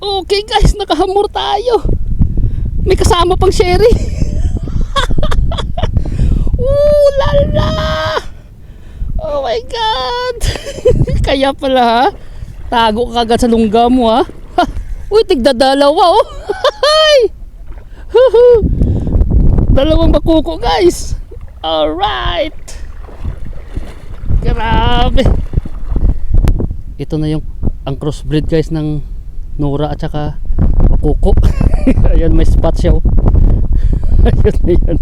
Okay guys, nakahamor tayo. May kasama pang sherry. Ooh la la. Oh my god. Kaya pala ha. Tago ka agad sa lungga mo ha. Uy, tigdadalawa oh. Dalawang bakuko guys. Alright. Grabe. Ito na yung ang crossbreed guys ng Nora at saka bakuko. Ayan, may spot siya oh. Ayun na yan.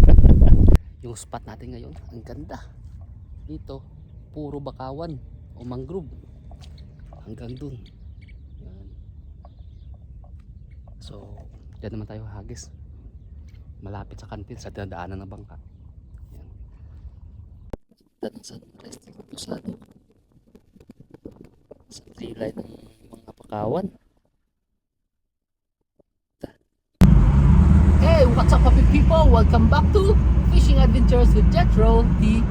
Yung spot natin ngayon, ang ganda. Dito, puro bakawan o mangrove. Hanggang dun. Yan. So, dyan naman tayo hagis. Malapit sa kantin, sa dadaanan ng bangka. Yan. Dito sa resting pusado. Sa trilay ng mga bakawan. Hey, what's up happy people? Welcome back to Fishing Adventures with Jethro TV.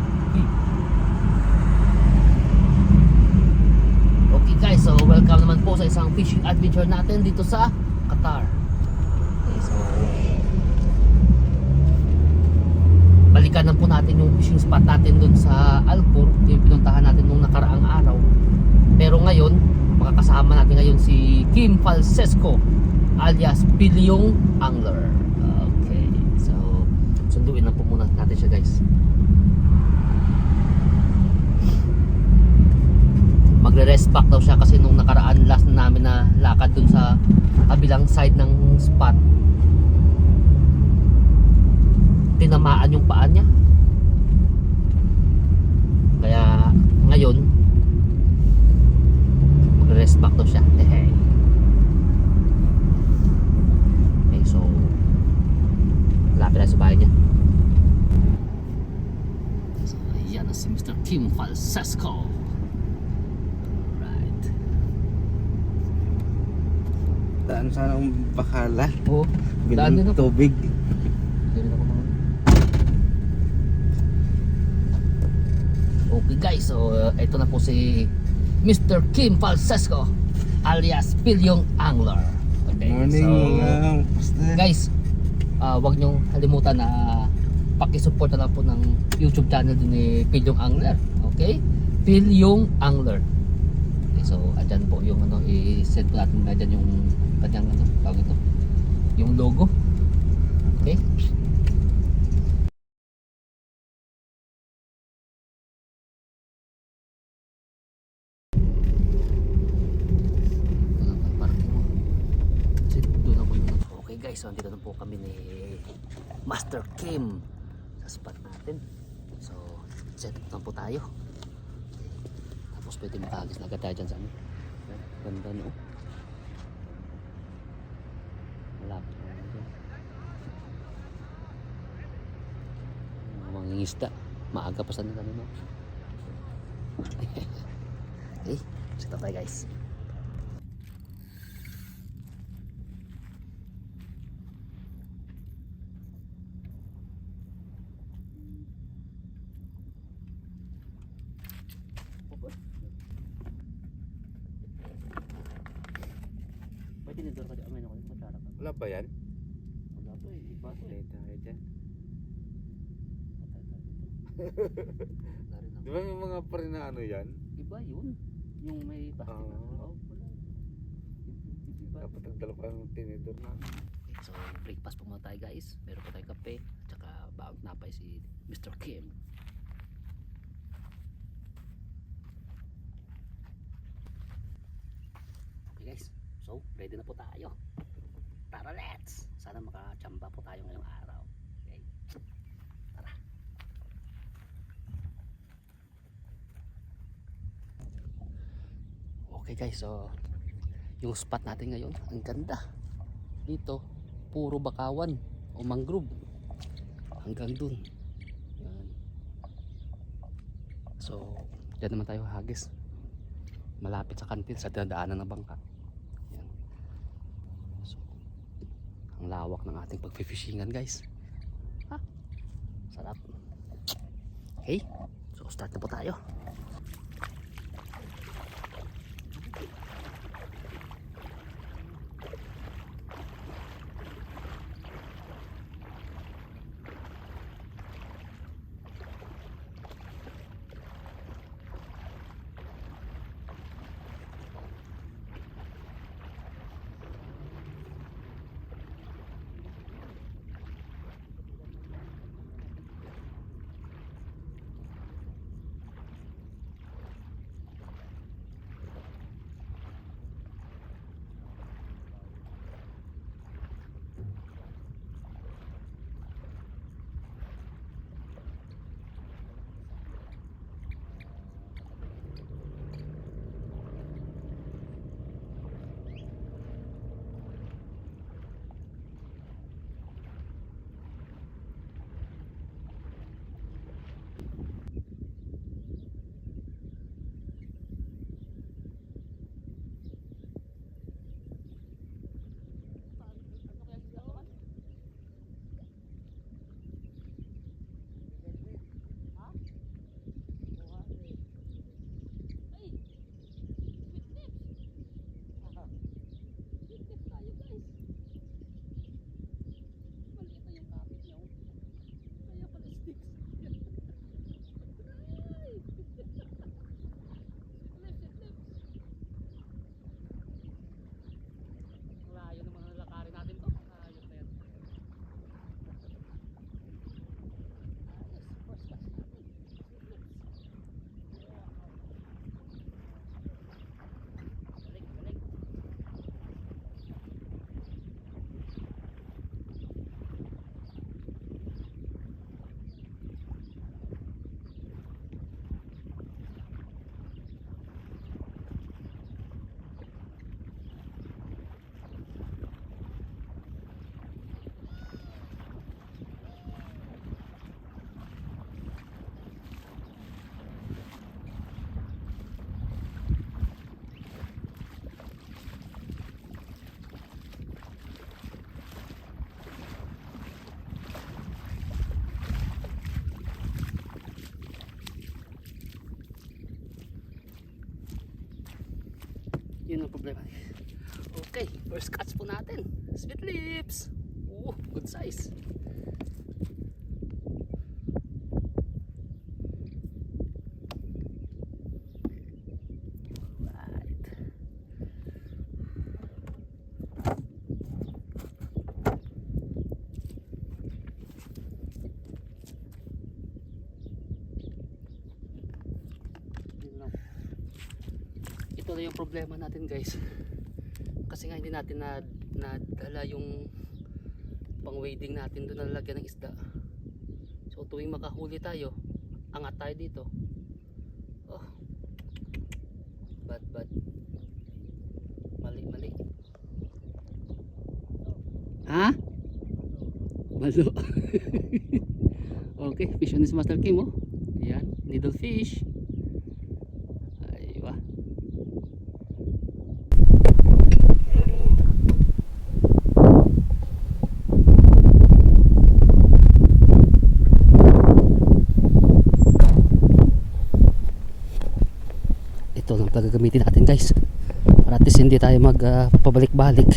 Okay guys, so welcome naman po sa isang fishing adventure natin dito sa Qatar. Okay, so balikan na po natin yung fishing spot natin dun sa Alpur, yung pinuntahan natin nung nakaraang araw. Pero ngayon, makakasama natin ngayon si Kim Falsesco alias Pilyong Angler. Okay, so sunduin na po muna natin siya guys. Magre-rest back daw siya kasi nung nakaraan last namin na lakad dun sa kabilang side ng spot, tinamaan yung paa niya. Kaya ngayon magre-rest back daw siya. Okay, so lapit na sa bahay niya. So ayan na si Mr. Kim Falsesco. Daan sana ang bakala. Oh, daan din Bilang ako. tubig. Okay guys, so ito na po si Mr. Kim Falsesco alias Pilyong Angler. Okay, Morning so mga master. guys, wag niyong kalimutan na pakisupport na lang po ng YouTube channel din ni Pilyong Angler. Okay? Pilyong Angler. Okay, so andyan po yung ano, i-set po natin na dyan yung kanyang ano, tawag ito, yung logo. Okay? Okay guys, so andito na po kami ni Master Kim sa spot natin. So set up na po tayo. Tapos pwede makagis na agad tayo dyan sa ano. Ganda no. Malapit na dyan. Mangingisda. Maaga pa sa nila no. Okay, set up tayo guys. Tinidor ka di amin ako matara ka. Wala ba yan? Wala to eh, iba to eh. Tayo dyan. Patay ka dito. Wala rin ako. Di ba yung mga pa rin na ano yan? Iba yun. Yung may plastic na. Oh, wala. Iba. Dapat nagdala pa ng tinidor na. Okay, so breakfast po muna tayo guys. Meron po tayong kape. Tsaka baong napay si Mr. Kim. Okay guys. So, ready na po tayo. Tara, let's! Sana makachamba po tayo ngayong araw. Okay. Tara. Okay guys, so yung spot natin ngayon, ang ganda. Dito, puro bakawan o mangrove. Hanggang dun. Yan. So, dyan naman tayo hagis. Malapit sa kantin, sa dadaanan ng bangka. Ang lawak ng ating pagfishingan guys. Ha? Sarap. Okay, so start na po tayo. Yun ang problema. Okay, first catch po natin. Sweet lips. Good size. Right. Ito na yung problema natin guys. Kasi nga hindi natin nadala yung pang wading natin doon na lalagyan ng isda. So tuwing makahuli tayo, angat tayo dito. Oh, bad mali ha? Balo. Okay, fish on this Master Kim, oh. Ayan, needle fish. Aywa. Ito lang gagamitin natin guys, para at least hindi tayo magpabalik-balik.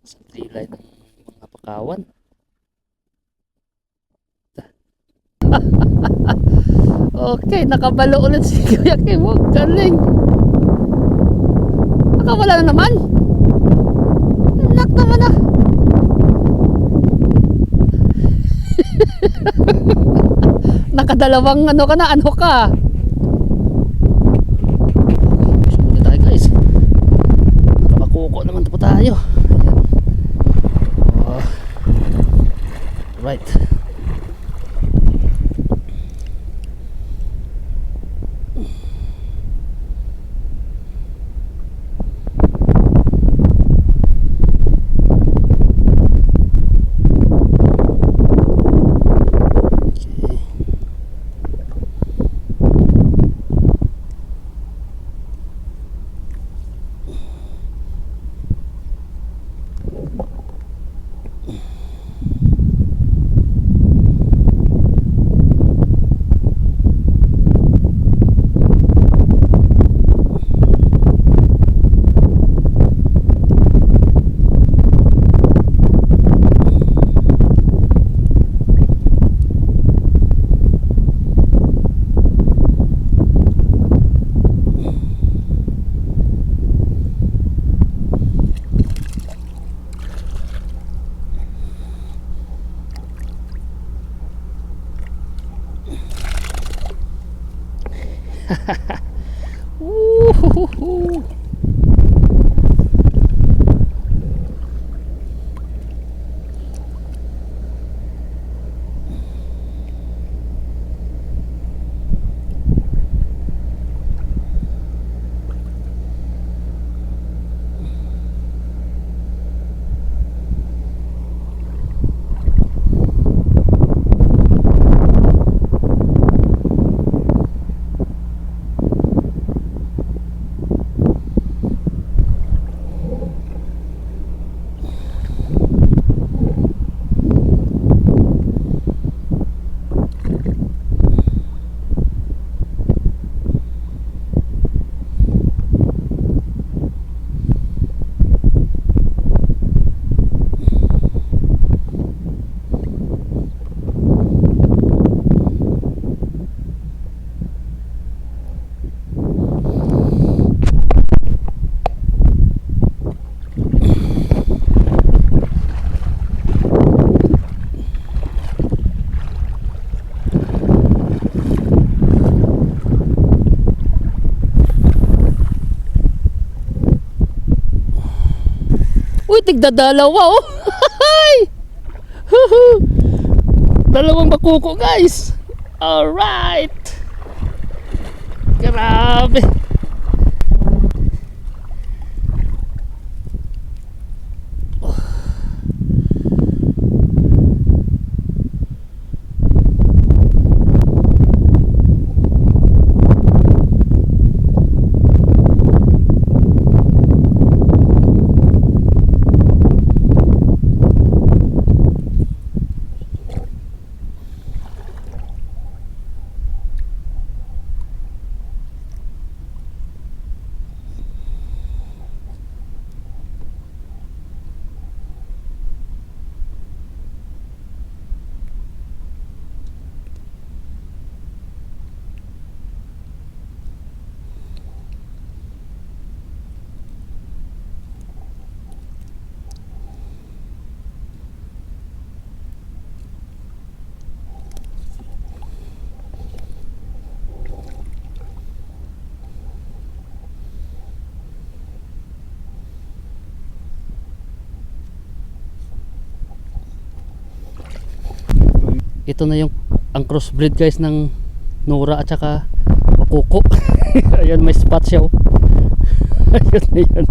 Sa trilay ng mga pakawan. Okay, nakabalo ulit si Kuya Kim. Galing. Nakawala na naman. Nak naman na. Nakadalawang ano ka. Sumunod tayo guys. Nakakuko naman po tayo. Oh. Right. Woohoo! Uy, tigdadalawa oh. Dalawang makuko guys. Alright. Grabe. Ito na yung ang crossbreed guys ng Nora at saka Makuko. Ayan, may spot siya oh. Ayun na yan.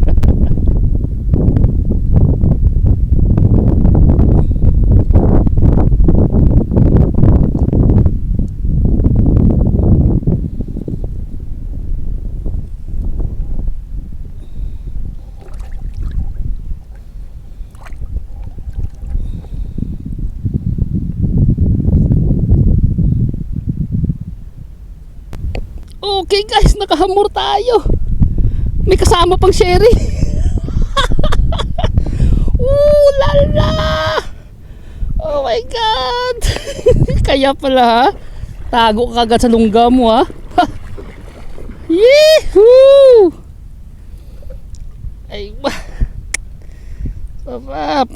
Okay guys, nakahamor tayo. May kasama pang sherry. Ooh la la. Oh my god. Kaya pala ha. Tago ka agad sa lungga mo ha. Yehoo. Ay ba. Sarap.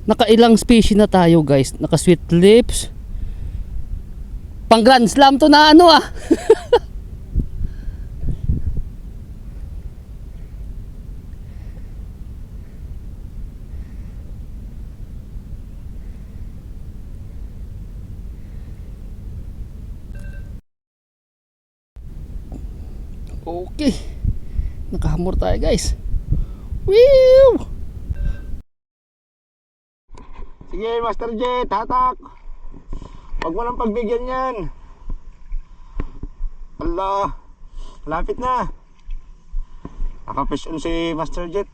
Nakailang species na tayo guys. Naka sweet lips. Pang grand slam to na ano ah. Okay. Nakahamor tayo guys. Woo! Sige, Master Jet, hatak. Huwag mo nang pagbigyan yan. Allah, lapit na. Nakafish on si Master Jet.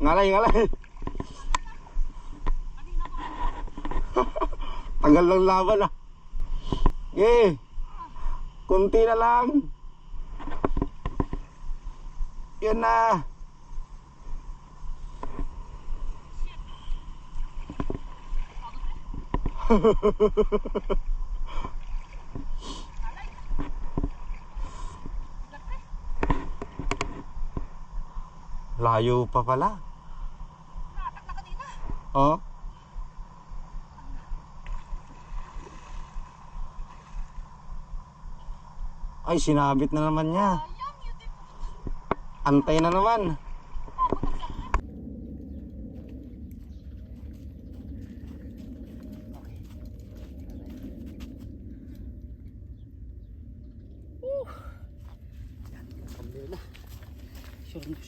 Ngalay, ngalay. Tagal lang laban ah. Sige, kunti na lang. Yan na. Layo pa pala. Natak na kanina. Oh. Ay, sinabit na naman niya. Antay na naman.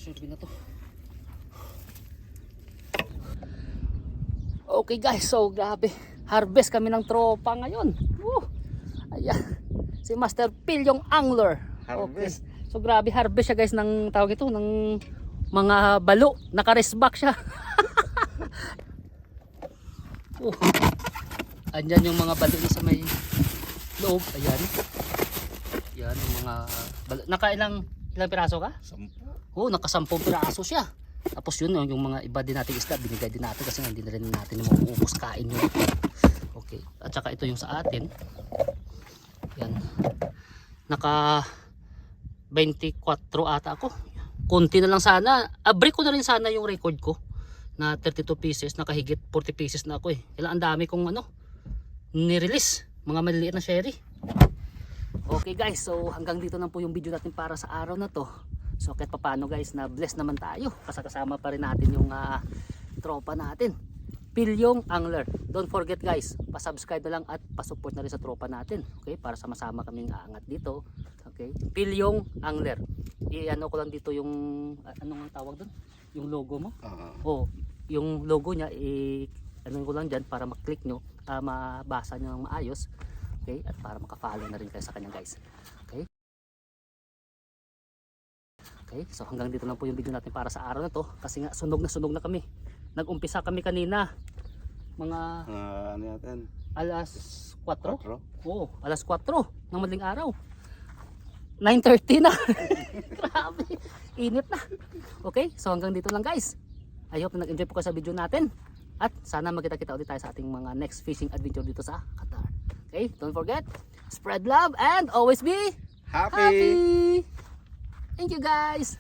Sure na to. Okay guys, so grabe. Harvest kami ng tropa ngayon. Ayan. Si Master Phil yung angler. Harvest. Okay. So grabe, harvest siya guys ng tawag ito, ng mga balo. Naka-restback siya. Andyan yung mga balo sa may loob. Ayan. Yan yung mga balo. Ilang piraso ka? 10. Naka 10 piraso siya. Tapos yun yung mga iba din nating isda, binigay din natin kasi hindi na rin natin yung mauubos kain yun. Okay. At saka ito yung sa atin. Yan. Naka 24 ata ako. Konti na lang sana. Break ko na rin sana yung record ko na 32 pieces. Nakahigit 40 pieces na ako eh. Kailan ang dami kong ni-release. Mga maliliit na sherry. Okay guys, so hanggang dito na po yung video natin para sa araw na to. So kahit paano guys, na bless naman tayo. Kasama pa rin natin yung tropa natin. Phil yung angler. Don't forget guys, pa-subscribe na lang at pa-support na rin sa tropa natin. Okay, para sama-sama kaming aangat dito. Okay, Phil yung angler. I-ano ko lang dito yung anong tawag doon? Yung logo mo? Yung logo niya ano ko lang diyan para ma-click nyo, mabasa nyo ng maayos. Okay, at para maka-follow na rin kayo sa kanya guys. Okay? Okay, so hanggang dito lang po yung video natin para sa araw na to. Kasi nga sunog na kami. Nag-umpisa kami kanina. Mga ano natin? alas 4? 4? Oo, alas 4 ng madaling araw. 9:30 na. Grabe, init na. Okay, so hanggang dito lang guys. I hope na nag-enjoy po kayo sa video natin. At sana magkita-kita ulit tayo sa ating mga next fishing adventure dito sa Qatar. Okay, don't forget, spread love and always be Happy! Thank you guys.